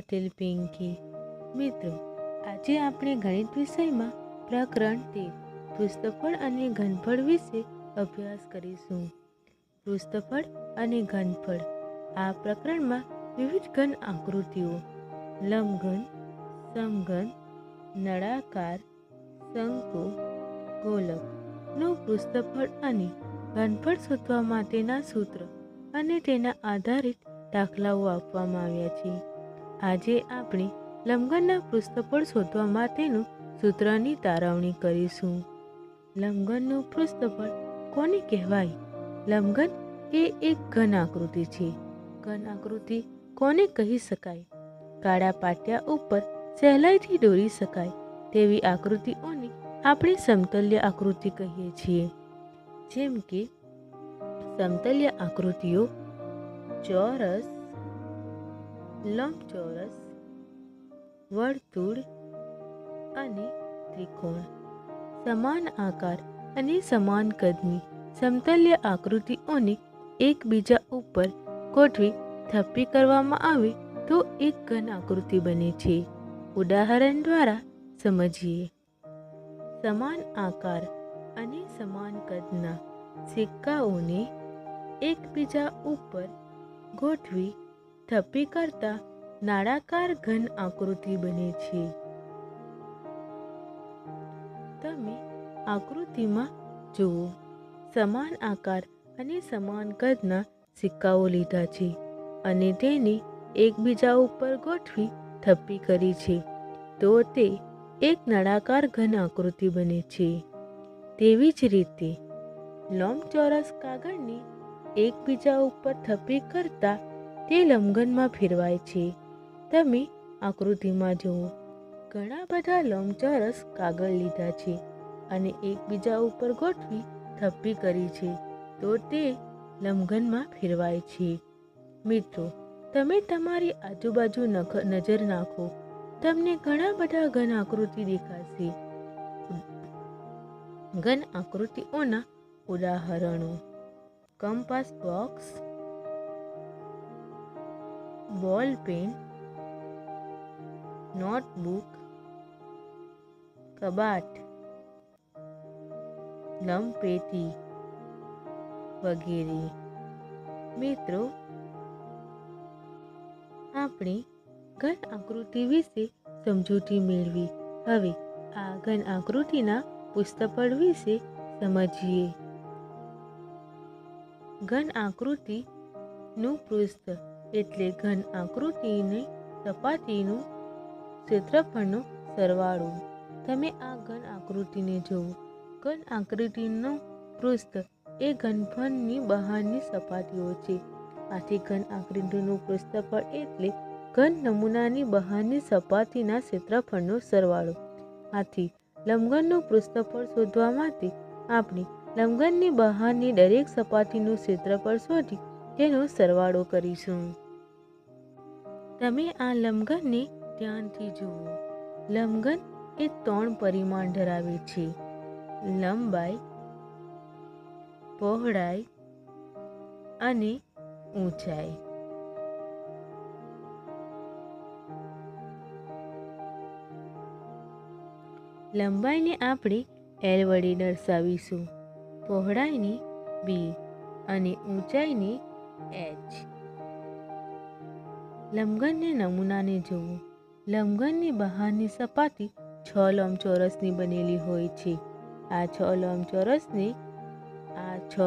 લિટિલ પિંકી. મિત્રો, આજે આપણે ગણિત વિષયમાં પ્રકરણ 13 પૃષ્ઠફળ અને ઘનફળ વિશે અભ્યાસ કરીશું. પૃષ્ઠફળ અને ઘનફળ. આ પ્રકરણમાં વિવિધ ઘન આકૃતિઓ લંબઘન, સમઘન, નળાકાર, શંકુ, ગોલક નું પૃષ્ઠફળ અને ઘનફળ શોધવા માટેના સૂત્ર અને તેના આધારિત દાખલાઓ આપવામાં આવ્યા છે. આજે આપણે લંબઘનના પૃષ્ઠફળ શોધવા માટેનું સૂત્રની તારવણી કરીશું. લંબઘનનું પૃષ્ઠફળ કોને કહેવાય? લંબઘન એ એક ઘન આકૃતિ છે. ઘન આકૃતિ કોને કહી શકાય? કાળા પાટિયા ઉપર સહેલાઈથી દોરી શકાય તેવી આકૃતિઓને આપણે સમતલ્ય આકૃતિ કહીએ છીએ. જેમ કે સમતલ્ય આકૃતિઓ ચોરસ, લંબચોરસ, વર્તુળ અને ત્રિકોણ. સમાન આકાર અને સમાન કદની સમતલ્ય આકૃતિઓને એકબીજા ઉપર ગોઠવી થપ્પી કરવામાં આવે તો એક ઘન આકૃતિ બને છે. ઉદાહરણ દ્વારા સમજીએ. સમાન આકાર અને સમાન કદના સિક્કાઓને એકબીજા ઉપર ગોઠવી થપ્પી કરતા નળાકાર ઘન આકૃતિ બને છે. તમે આકૃતિમાં જુઓ. સમાન આકાર અને સમાન કદના સિક્કાઓ લીધા છે અને તેને એકબીજા ઉપર ગોઠવી થપ્પી કરી છે તો તે એક નળાકાર ઘન આકૃતિ બને છે. તેવી જ રીતે લંબચોરસ કાગળને એકબીજા ઉપર થપ્પી કરતા તે લંબઘનમાં ફેરવાય છે. તમે આકૃતિમાં જુઓ. ઘણા બધા લંબચોરસ કાગળ લીધા છે અને એકબીજા ઉપર ગોઠવી થપ્પી કરી છે તો તે લંબઘનમાં ફેરવાય છે. મિત્રો, તમે તમારી આજુબાજુ નજર નાખો. તમને ઘણા બધા ઘન આકૃતિ દેખાશે. ઘન આકૃતિઓના ઉદાહરણો: કંપાસ બોક્સ, બોલ પેન, નોટબુક, કબાટ, લંબપેટી વગેરે. મિત્રો, આપણે ઘન આકૃતિ વિશે સમજૂતી મેળવી. હવે આ ઘન આકૃતિના પૃષ્ઠફળ વિશે સમજીએ. ઘન આકૃતિનું પૃષ્ઠ એટલે ઘન આકૃતિની સપાટીનું ક્ષેત્રફળનો સરવાળો. તમે આ ઘન આકૃતિને જુઓ. ઘન આકૃતિનું પૃષ્ઠ એ ઘનફળની બહારની સપાટીઓ છે. આથી ઘન આકૃતિનું પૃષ્ઠફળ એટલે ઘન નમૂનાની બહારની સપાટીના ક્ષેત્રફળનો સરવાળો. આથી લંબઘનનું પૃષ્ઠફળ શોધવા માટે આપણે લંબઘનની બહારની દરેક સપાટીનું ક્ષેત્રફળ શોધી તેનો સરવાળો કરીશું. તમે આ લંબઘનને ધ્યાનથી જુઓ. લંબઘન એ 3 પરિમાણ ધરાવે છે: લંબાઈ, પહોળાઈ અને ઊંચાઈ. લંબાઈને આપણે L વડે દર્શાવીશું, પહોળાઈને B અને ઊંચાઈને H. લંબઘનને નમૂનાને જુઓ. લંબઘનની બહારની સપાટી 6 લંબચોરસની બનેલી હોય છે. આ 6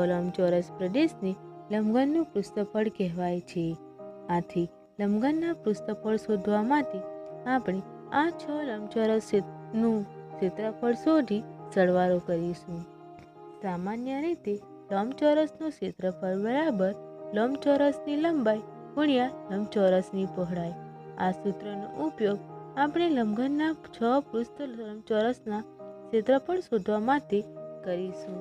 લંબચોરસ પ્રદેશને લંબઘનનું પૃષ્ઠફળ કહેવાય છે. આથી લંબઘનના પૃષ્ઠફળ શોધવા માટે આપણે આ 6 લંબચોરસનું ક્ષેત્રફળ શોધી સરવાળો કરીશું. સામાન્ય રીતે લંબચોરસનું ક્ષેત્રફળ બરાબર લંબચોરસની લંબાઈ ગુણ્યા લંબચોરસની પહોળાઈ. આ સૂત્રનો ઉપયોગ આપણે લંબઘનના 6 પૃષ્ઠ લંબચોરસના ક્ષેત્રફળ શોધવા માટે કરીશું.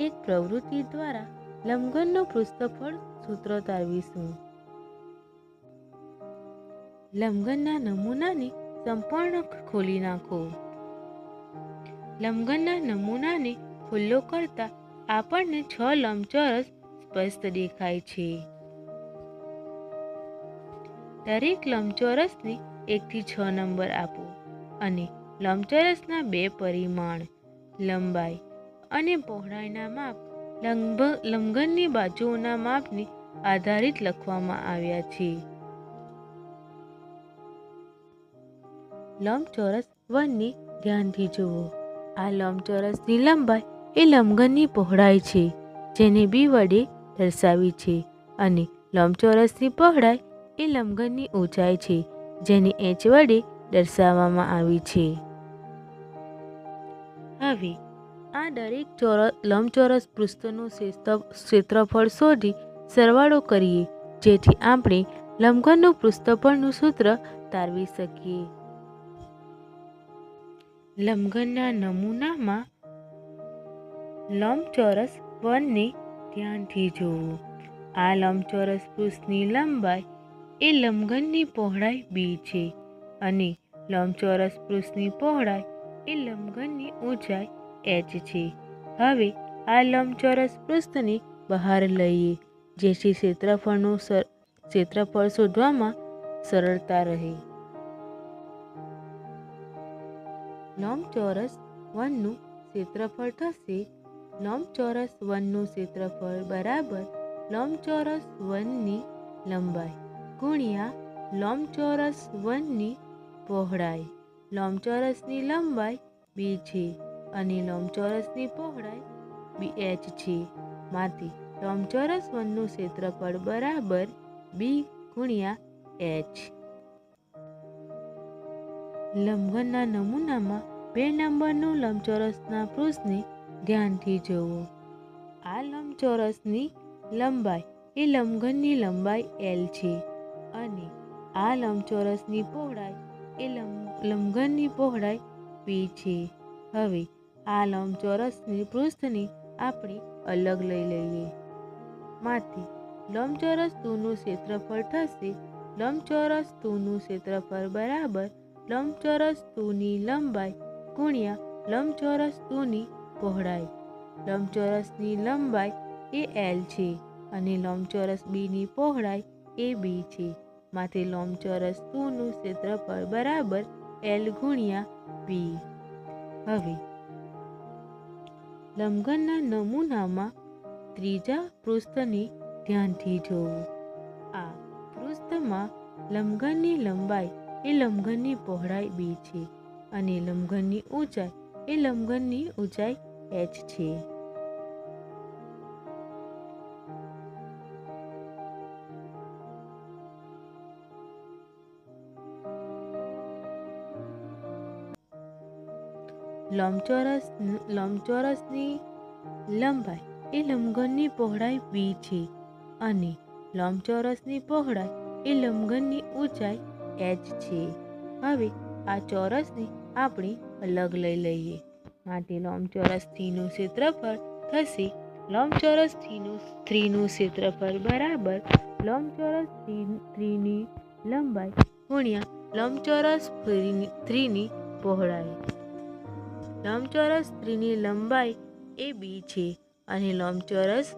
એક પ્રવૃત્તિ દ્વારા લંબઘનનું પૃષ્ઠફળ સૂત્ર તારવીશું. લંબઘનના નમૂનાને સંપૂર્ણ ખોલી નાખો. લંબઘનના નમૂનાને ખુલ્લો કરતા આપણને 6 લંબચોરસ સ્પષ્ટ દેખાય છે. દરેક લંબચોરસને 1 થી 6 નંબર આપો અને લંબચોરસના 2 પરિમાણ લંબાઈ અને પહોળાઈના માપ લંબઘનની બાજુઓના માપને આધારિત લખવામાં આવ્યા છે. લંબચોરસ 1ને ધ્યાનથી જુઓ. આ લંબચોરસની લંબાઈ એ લંબઘનની પહોળાઈ છે, જેને b વડે દર્શાવી છે, અને લંબચોરસની પહોળાઈ એ લંબઘનની ઊંચાઈ છે, જેને h વડે દર્શાવવામાં આવી છે. હવે આ દરેક લંબચોરસ પૃષ્ઠનું ક્ષેત્રફળ શોધી સરવાળો કરીએ, જેથી આપણે લંબઘનનું પૃષ્ઠફળનું સૂત્ર તારવી શકીએ. લંબઘનના નમૂનામાં લંબચોરસ 1ને ધ્યાનથી જુઓ. આ લંબચોરસ પૃષ્ઠની લંબાઈ એ લંબઘનની પહોળાઈ b છે, અને લંબચોરસ પૃષ્ઠની પહોળાઈ એ લંબઘનની ઊંચાઈ h છે. હવે આ લંબચોરસ પૃષ્ઠને બહાર લઈએ, જેથી ક્ષેત્રફળ શોધવામાં સરળતા રહે. લંબચોરસ 1નું ક્ષેત્રફળ થશે લંબચોરસ 1નું ક્ષેત્રફળ બરાબર લંબચોરસ 1ની લંબાઈ ગુણ્યા લંબચોરસ 1ની પહોળાઈ. લંબચોરસની લંબાઈ b છે અને લંબચોરસની પહોળાઈ h છે. માંથી લંબચોરસ 1નું ક્ષેત્રફળ બરાબર b ગુણ્યા h. લંબઘનના નમૂનામાં 2 નંબરનું લંબચોરસના પૃષ્ઠને ધ્યાનથી જુઓ. આ લંબચોરસની લંબાઈ એ લંબઘનની લંબાઈ l છે, અને આ લંબચોરસની પહોળાઈ એ લંબઘનની પહોળાઈ p છે. હવે આ લંબચોરસની પૃષ્ઠને આપણે અલગ લઈ લઈએ. માંથી લંબચોરસ 2નું ક્ષેત્રફળ થશે લંબચોરસ 2નું ક્ષેત્રફળ બરાબર લંબચોરસ 2ની લંબાઈ ગુણ્યા લંબચોરસ 2ની પહોળાઈ. લંબચોરસની લંબાઈ એ l છે, અને લંબચોરસ bની પહોળાઈ એ b છે. માંથી લંબચોરસ 2નું ક્ષેત્રફળ બરાબર l ગુણ્યા b. હવે લંબઘનના નમૂનામાં ત્રીજા પૃષ્ઠને ધ્યાનથી જુઓ. આ પૃષ્ઠમાં લંબઘનની લંબાઈ એ લંબઘનની પહોળાઈ b છે, અને લંબઘનની ઊંચાઈ એ લંબઘનની ઊંચાઈ h છે. લંબચોરસની લંબાઈ એ લંબઘનની પહોળાઈ b છે, અને લંબચોરસની પહોળાઈ એ લંબઘનની ઊંચાઈ h છે. હવે આ ચોરસને આપણે અલગ લઈ લઈએ. માટે લંબચોરસ 3નું ક્ષેત્રફળ થશે લંબચોરસ 3નું ક્ષેત્રફળ બરાબર લંબચોરસ 3ની લંબાઈ ગુણ્યા લંબચોરસ 3ની પહોળાઈ. લંબચોરસ 3ની લંબાઈ એ b છે, અને લંબચોરસ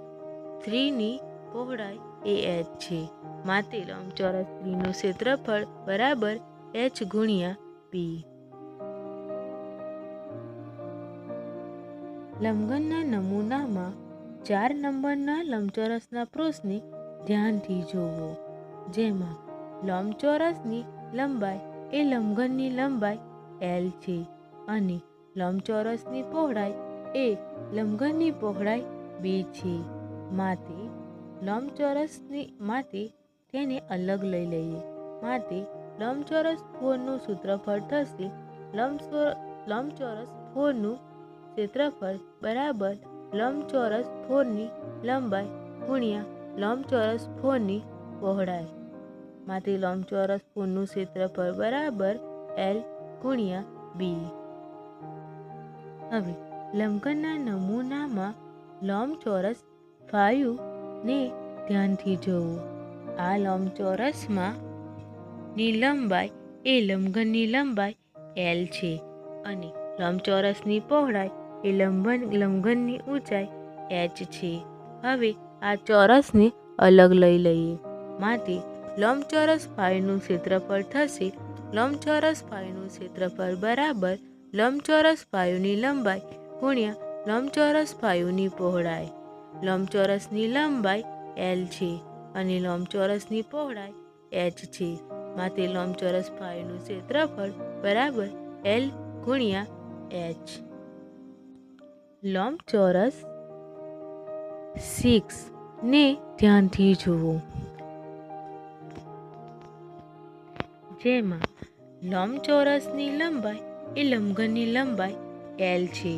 3ની પહોળાઈ એ h છે. માટે લંબચોરસ 3નું ક્ષેત્રફળ બરાબર h ગુણ્યા p. લંબઘનના નમૂનામાં 4 નંબરના લંબચોરસના પૃષ્ઠને ધ્યાનથી જુઓ, જેમાં લંબચોરસની લંબાઈ એ લંબઘનની લંબાઈ l છે, અને લંબચોરસની પહોળાઈ એ લંબઘનની પહોળાઈ b છે. માટે તેને અલગ લઈ લઈએ. માટે લંબચોરસ 4નું ક્ષેત્રફળ થશે લંબચોરસ 4નું ક્ષેત્રફળ બરાબર લંબચોરસ 4ની લંબાઈ ગુણ્યા લંબચોરસ 4ની પહોળાઈ. માટે લંબચોરસ 4નું ક્ષેત્રફળ બરાબર l ગુણ્યા b. હવે લંબઘનના નમૂનામાં લંબચોરસ 5ને ધ્યાનથી જુઓ. આ લંબચોરસમાં ની લંબાઈ એ લંબઘનની લંબાઈ l છે, અને લંબચોરસની પહોળાઈ એ લંબઘનની ઊંચાઈ h છે. હવે આ ચોરસને અલગ લઈ લઈએ. માટે લંબચોરસ પાયનું ક્ષેત્રફળ થશે લંબચોરસ પાયનું ક્ષેત્રફળ બરાબર લંબચોરસ પાયોની લંબાઈ ગુણ્યા લંબચોરસ પાયોની પહોળાઈ. લંબચોરસની લંબાઈ L છે અને લંબચોરસની પહોળાઈ h છે. માટે લંબચોરસ પાયોનું ક્ષેત્રફળ બરાબર L ગુણ્યા h. લંબચોરસ 6 ને ધ્યાનથી જુઓ, જેમાં લંબચોરસની લંબાઈ એ લંબઘનની લંબાઈ L છે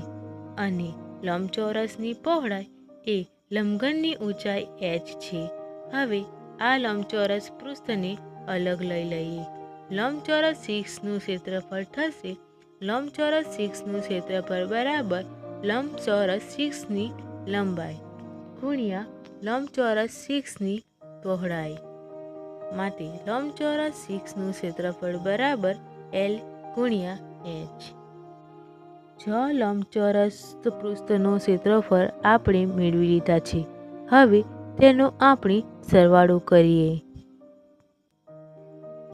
અને લંબચોરસની પહોળાઈ એ લંબઘનની ઊંચાઈ h છે. હવે આ લંબચોરસ પૃષ્ઠને અલગ લઈ લઈએ. લંબચોરસ 6નું ક્ષેત્રફળ થશે લંબચોરસ 6નું ક્ષેત્રફળ બરાબર લંબચોરસ 6ની લંબાઈ ગુણ્યા લંબચોરસ 6ની પહોળાઈ. માટે લંબચોરસ 6નું ક્ષેત્રફળ બરાબર L ગુણ્યા h. છ લંબચોરસ પૃષ્ઠનું ક્ષેત્રફળ આપણે મેળવી લીધા છે. હવે તેનો આપણે સરવાળો કરીએ.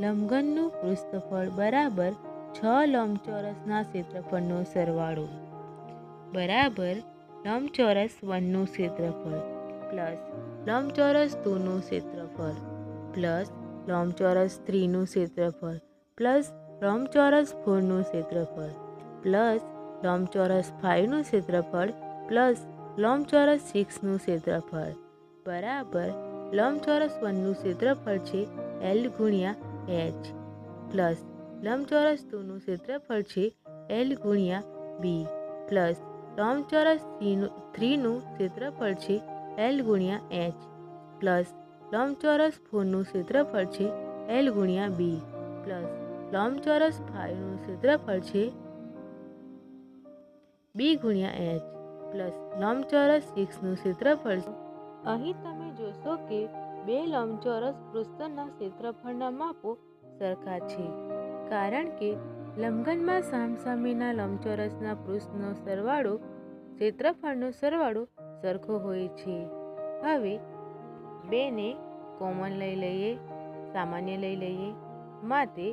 લંબઘનનું પૃષ્ઠફળ બરાબર 6 લંબચોરસના ક્ષેત્રફળનો સરવાળો બરાબર લંબચોરસ 1નું ક્ષેત્રફળ પ્લસ લંબચોરસ 2નું ક્ષેત્રફળ પ્લસ લંબચોરસ 3નું ક્ષેત્રફળ પ્લસ લંબચોરસ 4નું ક્ષેત્રફળ પ્લસ લંબચોરસ 5નું ક્ષેત્રફળ પ્લસ લંબચોરસ 6નું ક્ષેત્રફળ બરાબર લંબચોરસ 1નું ક્ષેત્રફળ છે L ગુણ્યા h પ્લસ લંબચોરસ 2નું ક્ષેત્રફળ છે L ગુણ્યા b પ્લસ લંબચોરસ 3નું ક્ષેત્રફળ છે L ગુણ્યા h પ્લસ લંબચોરસ 4નું ક્ષેત્રફળ છે L ગુણ્યા b પ્લસ લંબચોરસ 5નું ક્ષેત્રફળ છે b ગુણ્યા h પ્લસ લંબચોરસ 6નું ક્ષેત્રફળ. અહીં તમે જોશો કે બે લંબચોરસ પૃષ્ઠના ક્ષેત્રફળના માપો સરખા છે, કારણ કે લંબઘનમાં સામસામેના લંબચોરસના પૃષ્ઠનો સરવાળો ક્ષેત્રફળનો સરવાળો સરખો હોય છે. હવે બેને કોમન લઈ લઈએ, સામાન્ય લઈ લઈએ. માટે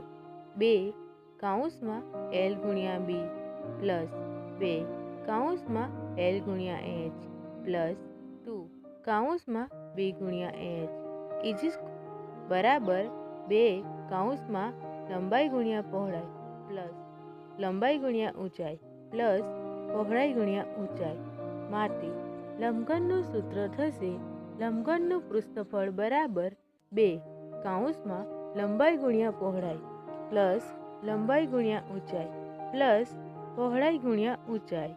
2 કૌંસમાં L ગુણ્યા b પ્લસ 2 કૌંસમાં L ગુણ્યા h પ્લસ 2 કૌંસમાં b ગુણ્યા h ઇઝ બરાબર 2 કૌંસમાં લંબાઈ ગુણ્યા પહોળાઈ પ્લસ લંબાઈ ગુણ્યા ઊંચાઈ પ્લસ પહોળાઈ ગુણ્યા ઊંચાઈ. માટે લંબઘનનું સૂત્ર થશે લંબઘનનું પૃષ્ઠફળ બરાબર 2 કૌંસમાં લંબાઈ ગુણ્યા પહોળાઈ પ્લસ લંબાઈ ગુણ્યા ઊંચાઈ પ્લસ પહોળાઈ ગુણ્યા ઊંચાઈ.